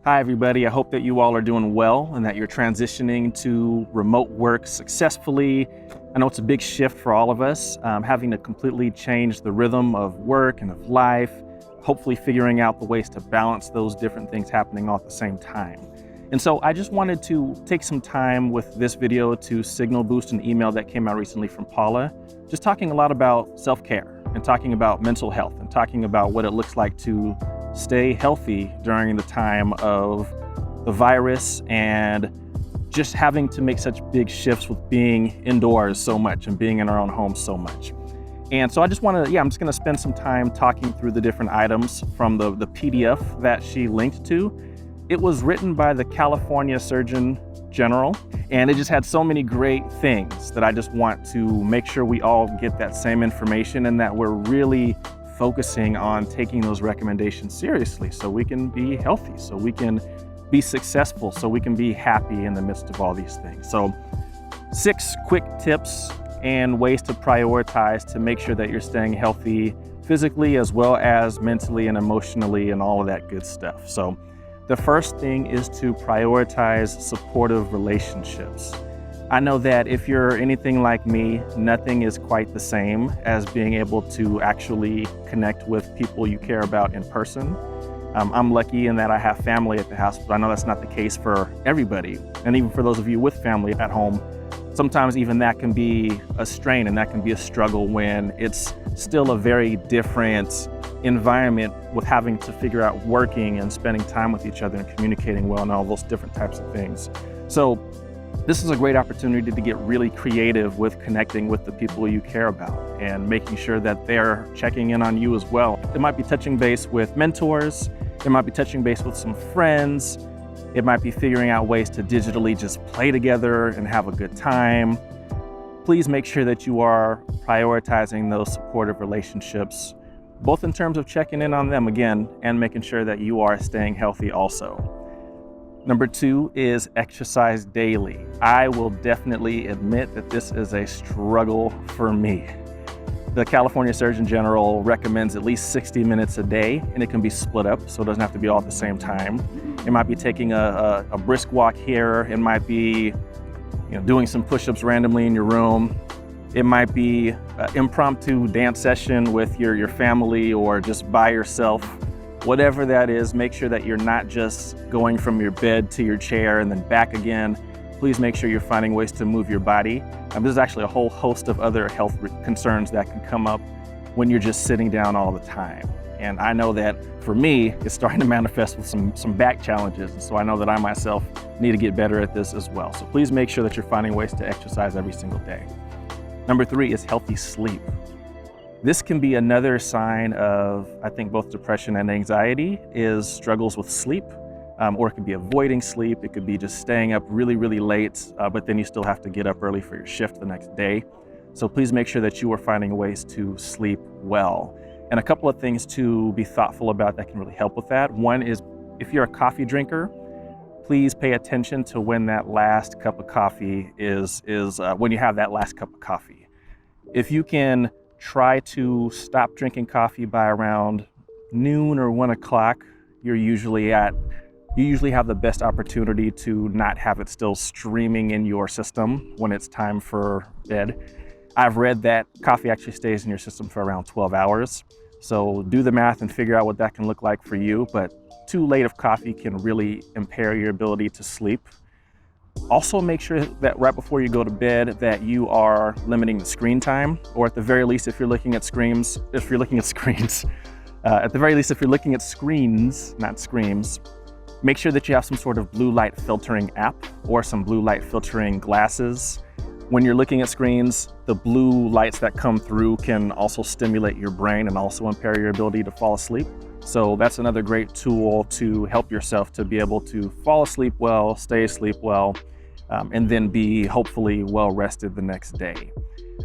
Hi, everybody. I hope that you all are doing well and that you're transitioning to remote work successfully. I know it's a big shift for all of us, having to completely change the rhythm of work and of life, hopefully figuring out the ways to balance those different things happening all at the same time. And so I just wanted to take some time with this video to signal boost an email that came out recently from Paula, just talking a lot about self-care and talking about mental health and talking about what it looks like to stay healthy during the time of the virus and just having to make such big shifts with being indoors so much and being in our own homes so much. And so I just want to, I'm just going to spend some time talking through the different items from the PDF that she linked to. It was written by the California Surgeon General, and it just had so many great things that I just want to make sure we all get that same information and that we're really focusing on taking those recommendations seriously so we can be healthy, so we can be successful, so we can be happy in the midst of all these things. So 6 quick tips and ways to prioritize to make sure that you're staying healthy physically as well as mentally and emotionally and all of that good stuff. So the first thing is to prioritize supportive relationships. I know that if you're anything like me, nothing is quite the same as being able to actually connect with people you care about in person. I'm lucky in that I have family at the house, but I know that's not the case for everybody. And even for those of you with family at home, sometimes even that can be a strain and that can be a struggle when it's still a very different environment with having to figure out working and spending time with each other and communicating well and all those different types of things. So this is a great opportunity to get really creative with connecting with the people you care about and making sure that they're checking in on you as well. It might be touching base with mentors, it might be touching base with some friends, it might be figuring out ways to digitally just play together and have a good time. Please make sure that you are prioritizing those supportive relationships, both in terms of checking in on them again and making sure that you are staying healthy also. Number 2 is exercise daily. I will definitely admit that this is a struggle for me. The California Surgeon General recommends at least 60 minutes a day, and it can be split up, so it doesn't have to be all at the same time. It might be taking a brisk walk here. It might be doing some push-ups randomly in your room. It might be an impromptu dance session with your family or just by yourself. Whatever that is, make sure that you're not just going from your bed to your chair and then back again. Please make sure you're finding ways to move your body. There's actually a whole host of other health concerns that can come up when you're just sitting down all the time. And I know that for me, it's starting to manifest with some back challenges. And so I know that I myself need to get better at this as well. So please make sure that you're finding ways to exercise every single day. Number 3 is healthy sleep. This can be another sign of, I think, both depression and anxiety is struggles with sleep, or it could be avoiding sleep. It could be just staying up really, really late, but then you still have to get up early for your shift the next day. So please make sure that you are finding ways to sleep well. And a couple of things to be thoughtful about that can really help with that. One is if you're a coffee drinker, please pay attention to when that last cup of coffee is when you have that last cup of coffee. If you can try to stop drinking coffee by around noon or 1 o'clock, you usually have the best opportunity to not have it still streaming in your system when it's time for bed. I've read that coffee actually stays in your system for around 12 hours. So do the math and figure out what that can look like for you. But too late of coffee can really impair your ability to sleep. Also make sure that right before you go to bed that you are limiting the screen time, or at the very least if you're looking at screens, at the very least if you're looking at screens, not screams, make sure that you have some sort of blue light filtering app or some blue light filtering glasses. When you're looking at screens, the blue lights that come through can also stimulate your brain and also impair your ability to fall asleep. So that's another great tool to help yourself to be able to fall asleep well, stay asleep well, and then be hopefully well rested the next day.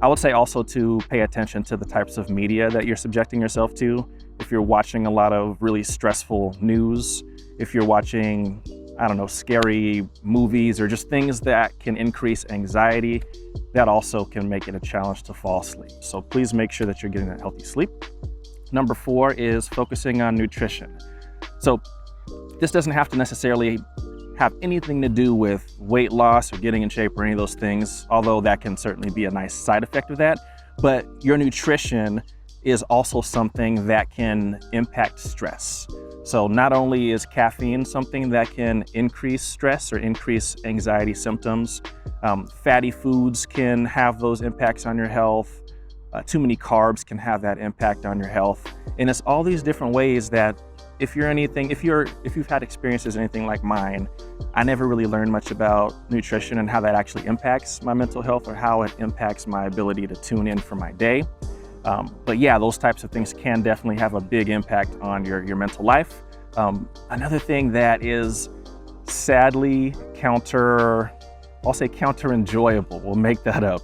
I would say also to pay attention to the types of media that you're subjecting yourself to. If you're watching a lot of really stressful news, if you're watching, scary movies or just things that can increase anxiety, that also can make it a challenge to fall asleep. So please make sure that you're getting that healthy sleep. Number 4 is focusing on nutrition. So This doesn't have to necessarily have anything to do with weight loss or getting in shape or any of those things, although that can certainly be a nice side effect of that. But your nutrition is also something that can impact stress. So not only is caffeine something that can increase stress or increase anxiety symptoms, fatty foods can have those impacts on your health. Too many carbs can have that impact on your health. And it's all these different ways that if you've had experiences anything like mine, I never really learned much about nutrition and how that actually impacts my mental health or how it impacts my ability to tune in for my day. But yeah, those types of things can definitely have a big impact on your mental life. Another thing that is sadly counter-enjoyable, we'll make that up,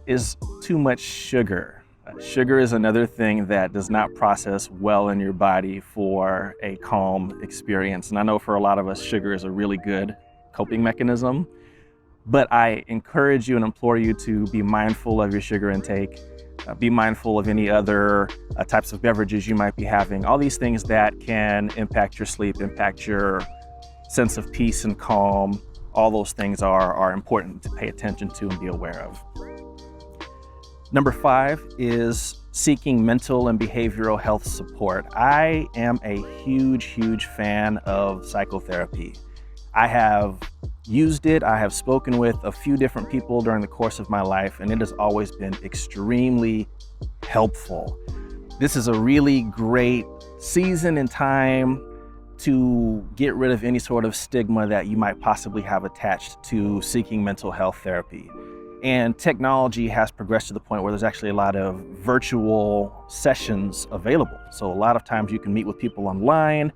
is too much sugar. Sugar is another thing that does not process well in your body for a calm experience. And I know for a lot of us, sugar is a really good coping mechanism, but I encourage you and implore you to be mindful of your sugar intake. Be mindful of any other types of beverages you might be having. All these things that can impact your sleep, impact your sense of peace and calm. All those things are important to pay attention to and be aware of. Number 5 is seeking mental and behavioral health support. I am a huge fan of psychotherapy. I have used it. I have spoken with a few different people during the course of my life, and it has always been extremely helpful. This is a really great season and time to get rid of any sort of stigma that you might possibly have attached to seeking mental health therapy. And technology has progressed to the point where there's actually a lot of virtual sessions available. So a lot of times you can meet with people online.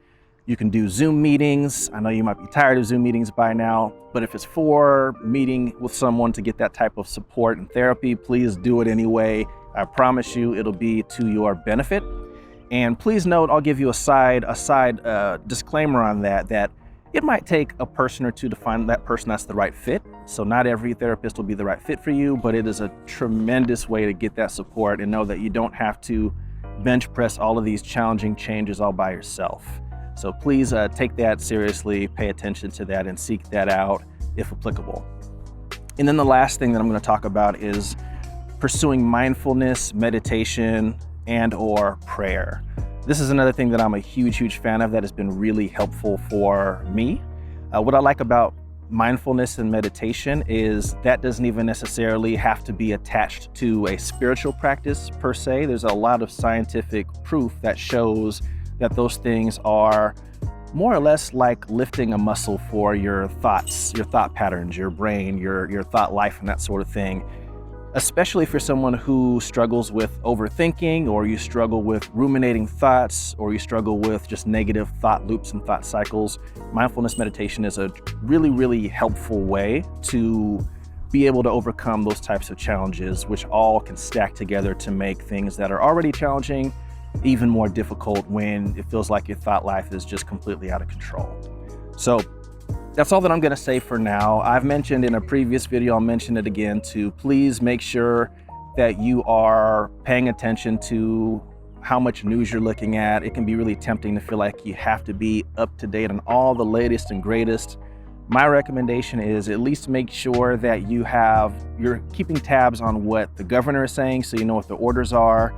You can do Zoom meetings. I know you might be tired of Zoom meetings by now, but if it's for meeting with someone to get that type of support and therapy, please do it anyway. I promise you it'll be to your benefit. And please note, I'll give you a side disclaimer on that it might take a person or two to find that person that's the right fit. So not every therapist will be the right fit for you, but it is a tremendous way to get that support and know that you don't have to bench press all of these challenging changes all by yourself. So please take that seriously, pay attention to that, and seek that out if applicable. And then the last thing that I'm going to talk about is pursuing mindfulness, meditation, and/or prayer. This is another thing that I'm a huge fan of that has been really helpful for me. What I like about mindfulness and meditation is that doesn't even necessarily have to be attached to a spiritual practice per se. There's a lot of scientific proof that shows that those things are more or less like lifting a muscle for your thoughts, your thought patterns, your brain, your thought life, and that sort of thing. Especially for someone who struggles with overthinking, or you struggle with ruminating thoughts, or you struggle with just negative thought loops and thought cycles. Mindfulness meditation is a really helpful way to be able to overcome those types of challenges, which all can stack together to make things that are already challenging even more difficult when it feels like your thought life is just completely out of control. So that's all that I'm going to say for now. I've mentioned in a previous video, I'll mention it again, to please make sure that you are paying attention to how much news you're looking at. It can be really tempting to feel like you have to be up to date on all the latest and greatest. My recommendation is at least make sure that you're keeping tabs on what the governor is saying, so you know what the orders are.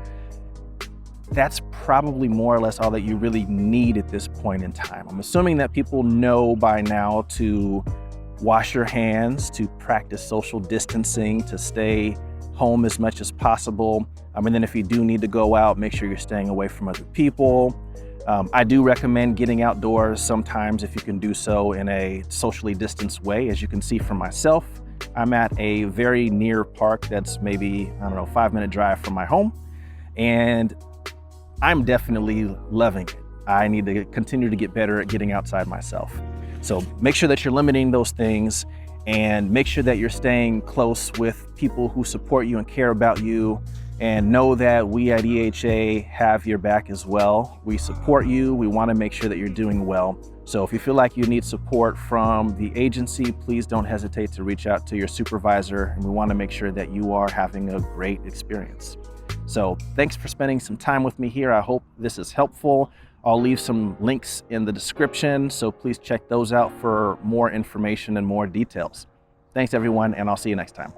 That's probably more or less all that you really need at this point in time. I'm assuming that people know by now to wash your hands, to practice social distancing, to stay home as much as possible. And then if you do need to go out, make sure you're staying away from other people. I do recommend getting outdoors sometimes if you can do so in a socially distanced way. As you can see from myself, I'm at a very near park that's maybe, 5-minute drive from my home. And I'm definitely loving it. I need to continue to get better at getting outside myself. So make sure that you're limiting those things, and make sure that you're staying close with people who support you and care about you, and know that we at EHA have your back as well. We support you. We want to make sure that you're doing well. So if you feel like you need support from the agency, please don't hesitate to reach out to your supervisor, and we want to make sure that you are having a great experience. So thanks for spending some time with me here. I hope this is helpful. I'll leave some links in the description, so please check those out for more information and more details. Thanks everyone, and I'll see you next time.